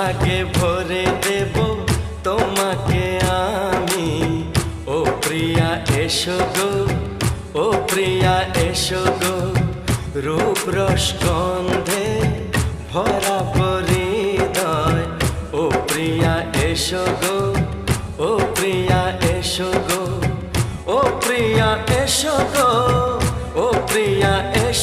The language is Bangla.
সোহাগে ভরে দেব তোমাকে আমি। ও প্রিয়া এসো গো, ও প্রিয়া এসো গো, রূপ রস গন্ধে ভরা হৃদয়। ও প্রিয়া এসো গো, ও প্রিয়া এসো গো, ও প্রিয়া এসো গো।